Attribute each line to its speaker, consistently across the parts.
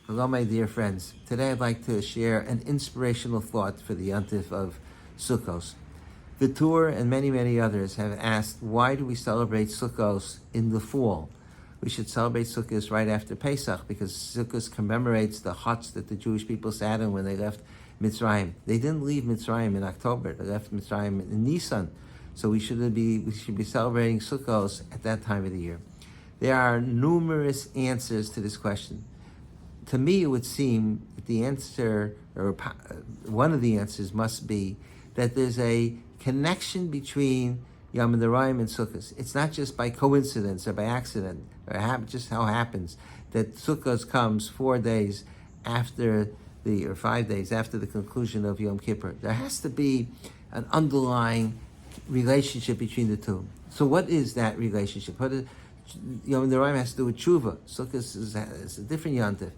Speaker 1: Hello, my dear friends. Today I'd like to share an inspirational thought for the Yontif of Sukkos. The Tour and many, many others have asked, why do we celebrate Sukkos in the fall? We should celebrate Sukkos right after Pesach because Sukkos commemorates the huts that the Jewish people sat in when they left Mitzrayim. They didn't leave Mitzrayim in October. They left Mitzrayim in Nisan. So we should be celebrating Sukkos at that time of the year. There are numerous answers to this question. To me, it would seem that the answer, or one of the answers, must be that there's a connection between Yom Noraim and Sukkos. It's not just by coincidence or by accident, or just how it happens that Sukkos comes 4 days after or 5 days after the conclusion of Yom Kippur. There has to be an underlying relationship between the two. So what is that relationship? Yom Noraim has to do with tshuva. Sukkos is a different yontif.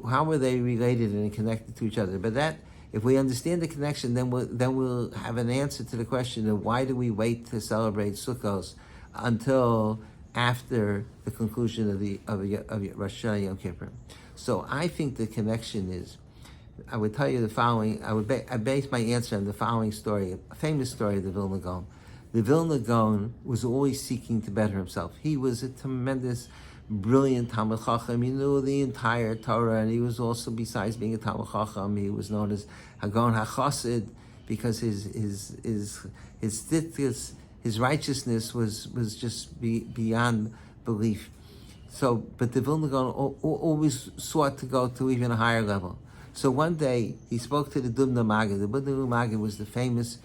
Speaker 1: How are they related and connected to each other? But that, if we understand the connection, then we'll have an answer to the question of why do we wait to celebrate Sukkos until after the conclusion of Rosh Hashanah Yom Kippur. So I think the connection is, I would tell you the following. I base my answer on the following story, a famous story of the Vilna Gaon. The Vilna Gaon was always seeking to better himself. He was a tremendous, brilliant Talmid Chacham. He knew the entire Torah, and he was also, besides being a Talmid Chacham, he was known as Hagon HaChassid because his tzidkus, his righteousness was just beyond belief. So, but the Vilna Gaon always sought to go to even a higher level. So one day he spoke to the Dubna Maggid. The Dubna Maggid was the famous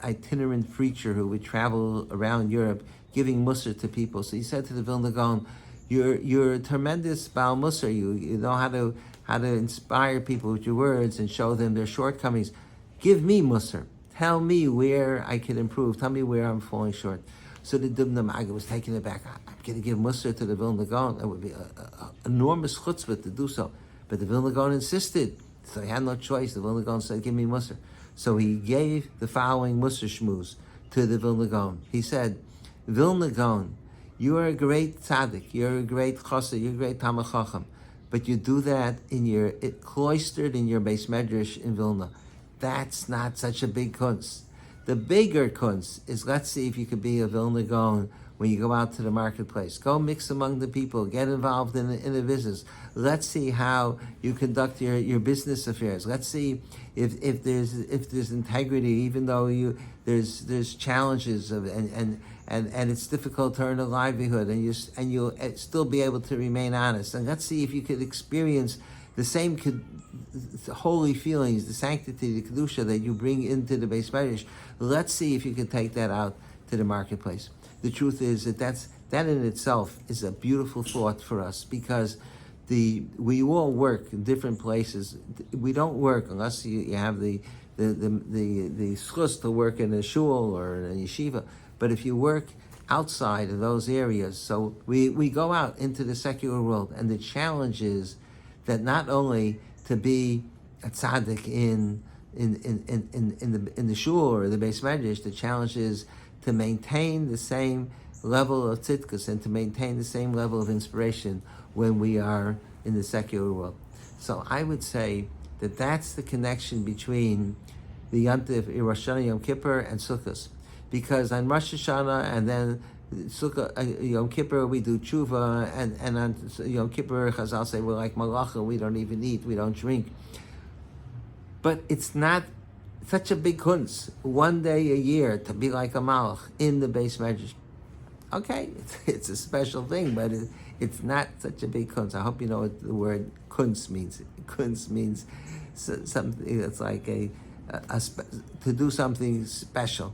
Speaker 1: itinerant preacher who would travel around Europe giving Musar to people. So he said to the Vilna Gaon, You're a tremendous Baal Musar. You know how to inspire people with your words and show them their shortcomings. Give me Musar. Tell me where I can improve. Tell me where I'm falling short. So the Dubna Maggid was taken aback. I'm going to give Musar to the Vilna Gaon. It would be an enormous chutzpah to do so. But the Vilna Gaon insisted. So he had no choice. The Vilna Gaon said, give me Musar. So he gave the following Musar shmuz to the Vilna Gaon. He said, Vilna Gaon, you are a great tzaddik, you're a great chassid, you're a great Talmid Chacham, but you do that cloistered in your Beis Medrash in Vilna. That's not such a big kunst. The bigger kunst is, let's see if you could be a Vilna Gaon when you go out to the marketplace. Go mix among the people, get involved in the business. Let's see how you conduct your business affairs. Let's see if there's integrity, even though there's challenges and it's difficult to earn a livelihood, and you'll still be able to remain honest. And let's see if you could experience the same holy feelings, the sanctity, the kedusha that you bring into the Beis Medrash. Let's see if you can take that out to the marketplace. The truth is that in itself is a beautiful thought for us, because we all work in different places. We don't work unless you have the Sukkos to work in a shul or in a yeshiva. But if you work outside of those areas, so we go out into the secular world, and the challenge is that not only to be a tzaddik in the shul or the Beis Medrash, the challenge is to maintain the same level of tzidkus and to maintain the same level of inspiration when we are in the secular world. So I would say that that's the connection between the Yontif, Rosh Hashanah, Yom Kippur, and Sukkos. Because on Rosh Hashanah and then Yom Kippur we do tshuva, and on Yom Kippur Chazal say we're like malacha, we don't even eat, we don't drink. But it's not such a big kunz, 1 day a year to be like a malach in the Beis Medrash. Okay, it's a special thing, but it's not such a big kunz. I hope you know what the word kunz means. Kunz means something that's like to do something special.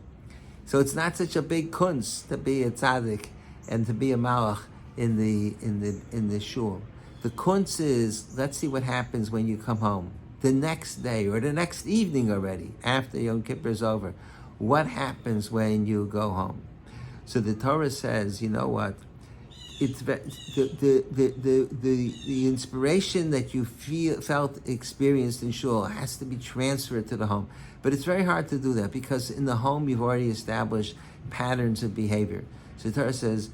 Speaker 1: So it's not such a big kunz to be a tzaddik and to be a malach in the shul. The kunz is, let's see what happens when you come home the next day or the next evening already after Yom Kippur is over. What happens when you go home? So the Torah says, you know what? It's the inspiration that you experienced in shul has to be transferred to the home. But it's very hard to do that because in the home you've already established patterns of behavior. So the Torah says,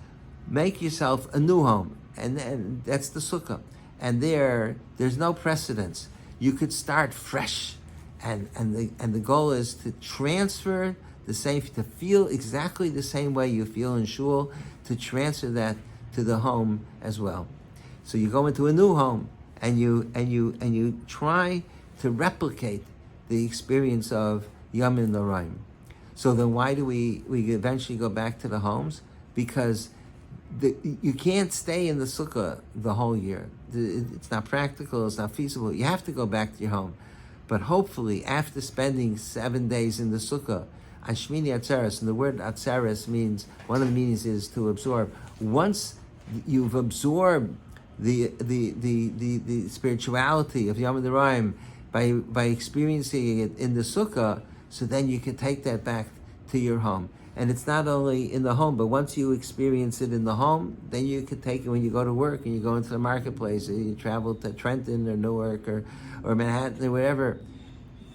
Speaker 1: make yourself a new home, and that's the sukkah. and there's no precedence. You could start fresh, and the goal is to transfer the same, to feel exactly the same way you feel in shul, to transfer that to the home as well. So you go into a new home, and you try to replicate the experience of Yom Noraim. So then why do we eventually go back to the homes? Because you can't stay in the sukkah the whole year. It's not practical, it's not feasible. You have to go back to your home. But hopefully, after spending 7 days in the sukkah, on Shmini Atzeres, and the word Atzeres means, one of the meanings is to absorb. Once you've absorbed the spirituality of Yom Noraim by experiencing it in the sukkah, so then you can take that back to your home. And it's not only in the home, but once you experience it in the home, then you can take it when you go to work and you go into the marketplace, or you travel to Trenton or Newark or Manhattan or whatever.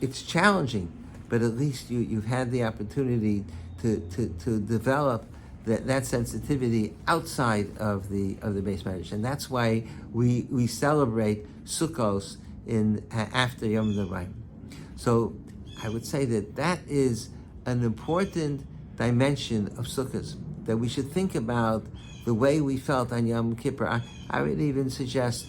Speaker 1: It's challenging, but at least you've had the opportunity to develop that sensitivity outside of the base marriage. And that's why we celebrate Sukkos after Yom Noraim. So I would say that is an important dimension of Sukkos, that we should think about the way we felt on Yom Kippur. I would even suggest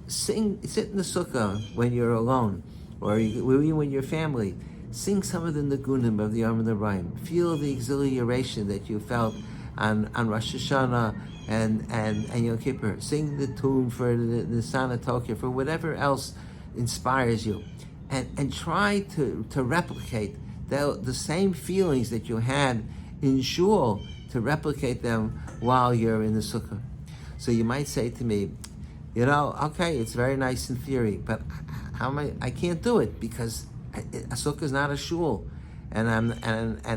Speaker 1: sit in the sukkah when you're alone, or even when you're family. Sing some of the Nagunim of the Yom Noraim. Feel the exhilaration that you felt on Rosh Hashanah and Yom Kippur. Sing the tune for the Sana Tokyo, for whatever else inspires you, and try to replicate the same feelings that you had in shul, to replicate them while you're in the sukkah. So you might say to me, okay, it's very nice in theory, but I can't do it, because a sukkah is not a shul, and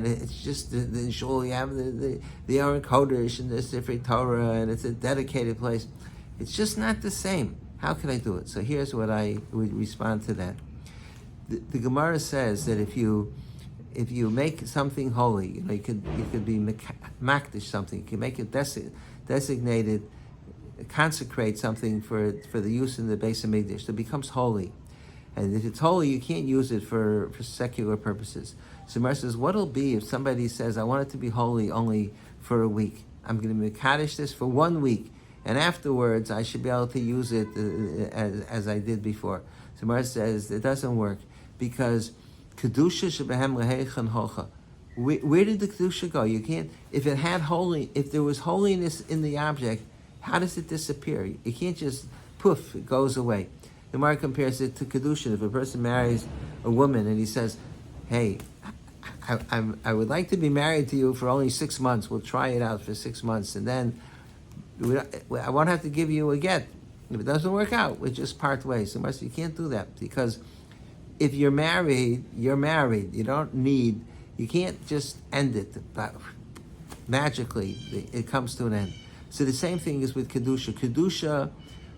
Speaker 1: it's just the shul. You have the Aron Kodesh and the Sefer Torah, and it's a dedicated place. It's just not the same. How can I do it? So here's what I would respond to that. The Gemara says that if you make something holy, you could be makdish something. You can make it designated, consecrate something for the use in the Beis Hamikdash. It becomes holy, and if it's holy, you can't use it for secular purposes. So Gemara says, what'll be if somebody says, I want it to be holy only for a week? I'm going to makadish this for 1 week, and afterwards I should be able to use it as I did before. So Gemara says it doesn't work, because Kedusha shebehem leheichan hocha. Where did the Kedusha go? You can't, if there was holiness in the object, how does it disappear? You can't just, poof, it goes away. The Gemara compares it to Kedusha. If a person marries a woman and he says, hey, I would like to be married to you for only 6 months. We'll try it out for 6 months, and then I won't have to give you a get. If it doesn't work out, we'll just part ways. So you can't do that, because if you're married, you're married. You can't just end it, but magically it comes to an end. So the same thing is with Kedusha. Kedusha,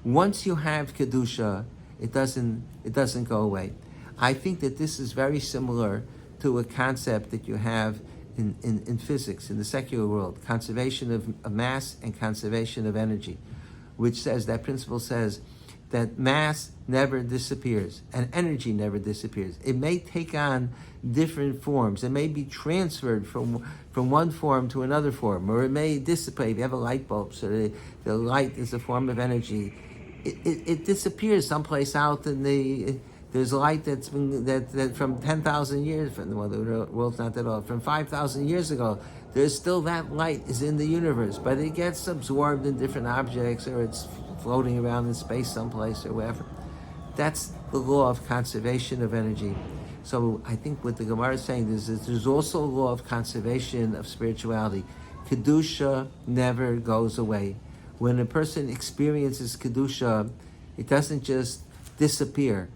Speaker 1: once you have Kedusha, it doesn't go away. I think that this is very similar to a concept that you have in physics, in the secular world, conservation of mass and conservation of energy, which says, that principle says that mass never disappears and energy never disappears. It may take on different forms. It may be transferred from one form to another form, or it may dissipate. If you have a light bulb, so the light is a form of energy. It disappears someplace out in there's light that from 10,000 years, the world's not that old, from 5,000 years ago, there's still that light is in the universe, but it gets absorbed in different objects, or it's floating around in space someplace or wherever. That's the law of conservation of energy. So I think what the Gemara is saying is that there's also a law of conservation of spirituality. Kedusha never goes away. When a person experiences Kedusha, it doesn't just disappear.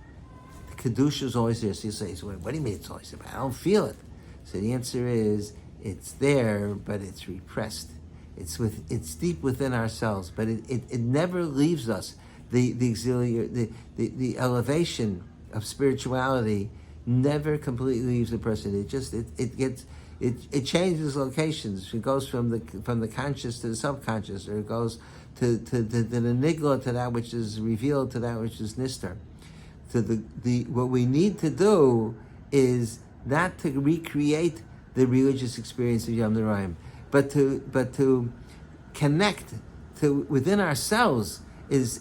Speaker 1: Kedusha is always there. So you say, what do you mean it's always there? I don't feel it. So the answer is, it's there, but it's repressed. It's deep within ourselves, but it never leaves us. The elevation of spirituality never completely leaves the person. It gets, it changes locations. It goes from the conscious to the subconscious, or it goes to the nigla, to that which is revealed, to that which is nistar. So what we need to do is not to recreate the religious experience of Yom Noraim, but to connect to within ourselves is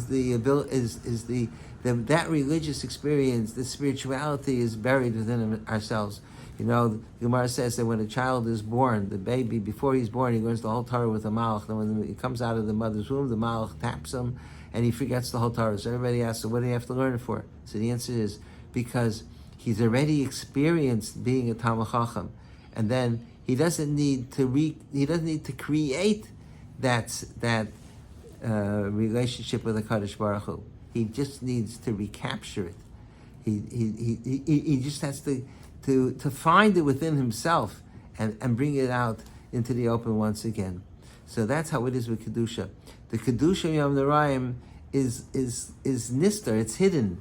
Speaker 1: the ability is the that religious experience, the spirituality is buried within ourselves. You know, the Gemara says that when a child is born, the baby, before he's born, he learns the whole Torah with the malach. And when he comes out of the mother's womb, the malach taps him, and he forgets the whole Torah. So everybody asks, so what do you have to learn it for? So the answer is because he's already experienced being a Talmid Chacham, and then he doesn't need to create that relationship with the Kadosh Baruch Hu. He just needs to recapture it. He just has to find it within himself and bring it out into the open once again. So that's how it is with Kedusha. The Kedusha Yom Noraim is nistar. It's hidden.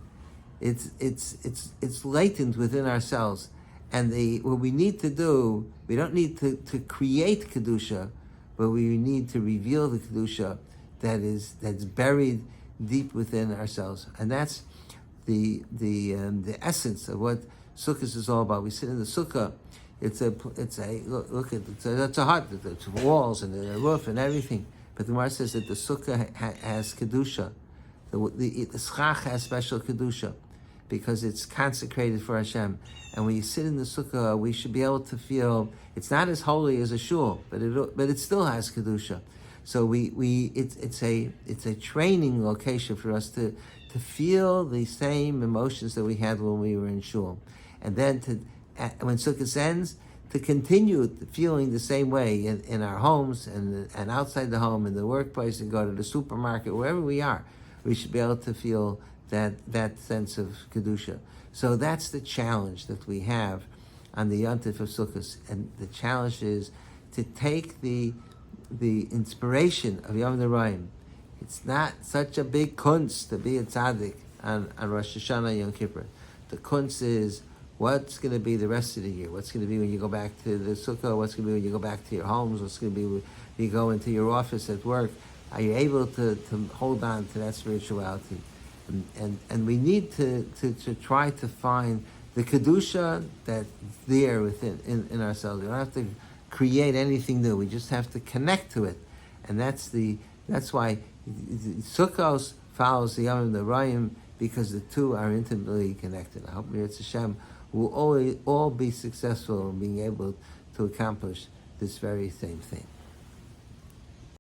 Speaker 1: It's latent within ourselves. And what we need to do, we don't need to create Kedusha, but we need to reveal the Kedusha that's buried deep within ourselves. And that's the essence of what Sukkos is all about. We sit in the Sukkah. It's a hut. It's walls and a roof and everything. But the Gemara says that the Sukkah has Kedusha. The Schach has special Kedusha because it's consecrated for Hashem. And when you sit in the Sukkah, we should be able to feel it's not as holy as a shul, but it still has Kedusha. So it's a training location for us to feel the same emotions that we had when we were in shul, and then when Sukkot ends, to continue feeling the same way in our homes and outside the home, in the workplace, and go to the supermarket, wherever we are, we should be able to feel that sense of Kedusha. So that's the challenge that we have on the Yontif of Sukkos, and the challenge is to take the inspiration of Yom Noraim. It's not such a big kunst to be a tzaddik on Rosh Hashanah, Yom Kippur. The kunst is what's going to be the rest of the year. What's going to be when you go back to the sukkah? What's going to be when you go back to your homes? What's going to be when you go into your office at work? Are you able to hold on to that spirituality? And we need to try to find the kedusha that's there within in ourselves. We don't have to create anything new. We just have to connect to it, and that's why Sukkos follows the Yom Noraim, because the two are intimately connected. I hope Mirz Hashem will all be successful in being able to accomplish this very same thing.